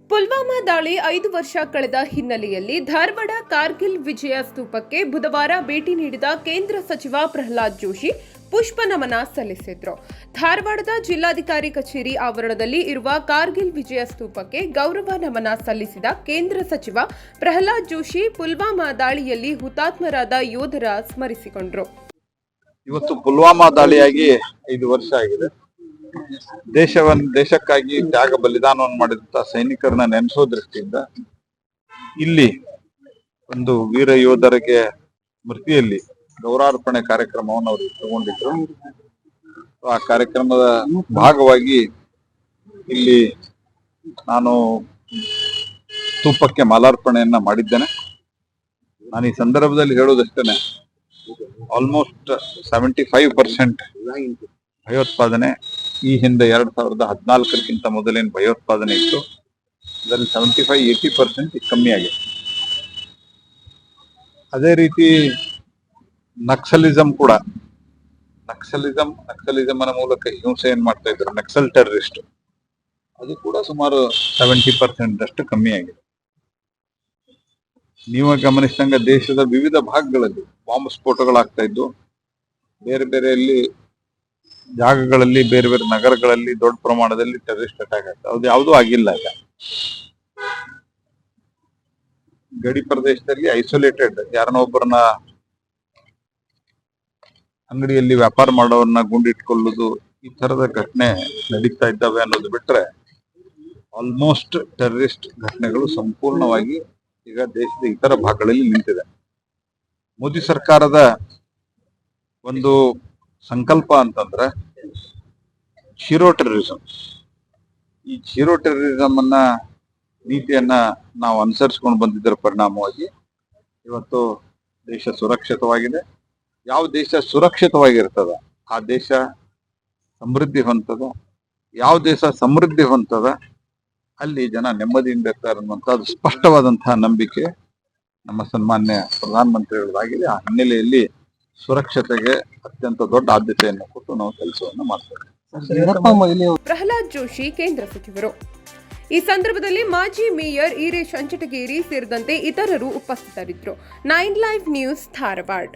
ಪುಲ್ವಾಮಾ ದಾಳಿ 5 ವರ್ಷ ಕಳೆದ ಹಿನ್ನೆಲೆಯಲ್ಲಿ ಧಾರವಾಡ ಕಾರ್ಗಿಲ್ ವಿಜಯ ಸ್ತೂಪಕ್ಕೆ ಬುಧವಾರ ಭೇಟಿ ನೀಡಿದ ಕೇಂದ್ರ ಸಚಿವ ಪ್ರಹ್ಲಾದ್ ಜೋಶಿ ಪುಷ್ಪ ನಮನ ಸಲ್ಲಿಸಿದರು. ಧಾರವಾಡದ ಜಿಲ್ಲಾಧಿಕಾರಿ ಕಚೇರಿ ಆವರಣದಲ್ಲಿ ಇರುವ ಕಾರ್ಗಿಲ್ ವಿಜಯ ಸ್ತೂಪಕ್ಕೆ ಗೌರವ ನಮನ ಸಲ್ಲಿಸಿದ ಕೇಂದ್ರ ಸಚಿವ ಪ್ರಹ್ಲಾದ್ ಜೋಶಿ ಪುಲ್ವಾಮಾ ದಾಳಿಯಲ್ಲಿ ಹುತಾತ್ಮರಾದ ಯೋಧರ ಸ್ಮರಿಸಿಕೊಂಡರು. ಇವತ್ತು ಪುಲ್ವಾಮಾ ದಾಳಿಯಾಗಿ 5 ವರ್ಷ ಆಗಿದೆ. ದೇಶಕ್ಕಾಗಿ ತ್ಯಾಗ ಬಲಿದಾನವನ್ನು ಮಾಡಿದಂತ ಸೈನಿಕರನ್ನ ನೆನೆಸೋ ದೃಷ್ಟಿಯಿಂದ ಇಲ್ಲಿ ಒಂದು ವೀರ ಯೋಧರಿಗೆ ಸ್ಮೃತಿಯಲ್ಲಿ ಗೌರವಾರ್ಪಣೆ ಕಾರ್ಯಕ್ರಮವನ್ನು ಅವರು ತಗೊಂಡಿದ್ರು. ಆ ಕಾರ್ಯಕ್ರಮದ ಭಾಗವಾಗಿ ಇಲ್ಲಿ ನಾನು ಸ್ತೂಪಕ್ಕೆ ಮಾಲಾರ್ಪಣೆಯನ್ನ ಮಾಡಿದ್ದೇನೆ. ನಾನು ಈ ಸಂದರ್ಭದಲ್ಲಿ ಹೇಳೋದಷ್ಟೇನೆ, ಆಲ್ಮೋಸ್ಟ್ 75% ಭಯೋತ್ಪಾದನೆ ಈ ಹಿಂದೆ 2014ಕ್ಕಿಂತ ಮೊದಲೇನು ಭಯೋತ್ಪಾದನೆ ಇತ್ತು, ಅದರಲ್ಲಿ 75-80% ಕಮ್ಮಿ ಆಗಿದೆ. ಅದೇ ರೀತಿ ನಕ್ಸಲಿಸಂ ಕೂಡ, ನಕ್ಸಲಿಸಂ ಅನ್ನ ಮೂಲಕ ಹಿಂಸೆ ಏನ್ ಮಾಡ್ತಾ ಇದ್ರು ನಕ್ಸಲ್ ಟೆರರಿಸ್ಟ್, ಅದು ಕೂಡ ಸುಮಾರು 70% ಅಷ್ಟು ಕಮ್ಮಿ ಆಗಿದೆ. ನೀವು ಗಮನಿಸಿದಂಗ ದೇಶದ ವಿವಿಧ ಭಾಗಗಳಲ್ಲಿ ಬಾಂಬ್ ಸ್ಫೋಟಗಳಾಗ್ತಾ ಇದ್ದು, ಬೇರೆ ಬೇರೆಯಲ್ಲಿ ಜಾಗಗಳಲ್ಲಿ, ಬೇರೆ ಬೇರೆ ನಗರಗಳಲ್ಲಿ ದೊಡ್ಡ ಪ್ರಮಾಣದಲ್ಲಿ ಟೆರರಿಸ್ಟ್ ಅಟ್ಯಾಕ್ ಆಗ್ತದೆ. ಅದು ಯಾವುದೂ ಆಗಿಲ್ಲ. ಈಗ ಗಡಿ ಪ್ರದೇಶದಲ್ಲಿ ಐಸೋಲೇಟೆಡ್ ಯಾರನ್ನ ಒಬ್ಬರನ್ನ ಅಂಗಡಿಯಲ್ಲಿ ವ್ಯಾಪಾರ ಮಾಡೋರನ್ನ ಗುಂಡಿಟ್ಕೊಳ್ಳೋದು, ಈ ತರದ ಘಟನೆ ನಡೀತಾ ಇದ್ದಾವೆ ಅನ್ನೋದು ಬಿಟ್ರೆ ಆಲ್ಮೋಸ್ಟ್ ಟೆರರಿಸ್ಟ್ ಘಟನೆಗಳು ಸಂಪೂರ್ಣವಾಗಿ ಈಗ ದೇಶದ ಇತರ ಭಾಗಗಳಲ್ಲಿ ನಿಂತಿದೆ. ಮೋದಿ ಸರ್ಕಾರದ ಒಂದು ಸಂಕಲ್ಪ ಅಂತಂದ್ರೆ ಝೀರೋ ಟೆರರಿಸಂ. ಈ ಝೀರೋ ಟೆರರಿಸಂ ಅನ್ನ ನೀತಿಯನ್ನ ನಾವು ಅನುಸರಿಸಿಕೊಂಡು ಬಂದಿದ್ದರ ಪರಿಣಾಮವಾಗಿ ಇವತ್ತು ದೇಶ ಸುರಕ್ಷಿತವಾಗಿದೆ. ಯಾವ ದೇಶ ಸುರಕ್ಷಿತವಾಗಿರ್ತದ ಆ ದೇಶ ಸಮೃದ್ಧಿ ಹೊಂದದ. ಯಾವ ದೇಶ ಸಮೃದ್ಧಿ ಹೊಂದದ ಅಲ್ಲಿ ಜನ ನೆಮ್ಮದಿಯಿಂದ ಇರ್ತಾರೆ ಅನ್ನುವಂಥದ್ದು ಸ್ಪಷ್ಟವಾದಂತಹ ನಂಬಿಕೆ ನಮ್ಮ ಸನ್ಮಾನ್ಯ ಪ್ರಧಾನಮಂತ್ರಿಗಳದಾಗಿದೆ. ಆ ಹಿನ್ನೆಲೆಯಲ್ಲಿ ಸುರಕ್ಷತೆಗೆ ಅತ್ಯಂತ ದೊಡ್ಡ ಆದ್ಯತೆಯನ್ನು ಕೊಟ್ಟು ನಾವು ಕೆಲಸವನ್ನು ಮಾಡ್ತೇವೆ. ಪ್ರಹ್ಲಾದ್ ಜೋಶಿ ಕೇಂದ್ರ ಸಚಿವರು. ಈ ಸಂದರ್ಭದಲ್ಲಿ ಮಾಜಿ ಮೇಯರ್ ಈರೇಶ್ ಅಂಚಟಗೇರಿ ಸೇರಿದಂತೆ ಇತರರು ಉಪಸ್ಥಿತರಿದ್ದರು. 9 ಲೈವ್ ನ್ಯೂಸ್ ಧಾರವಾಡ.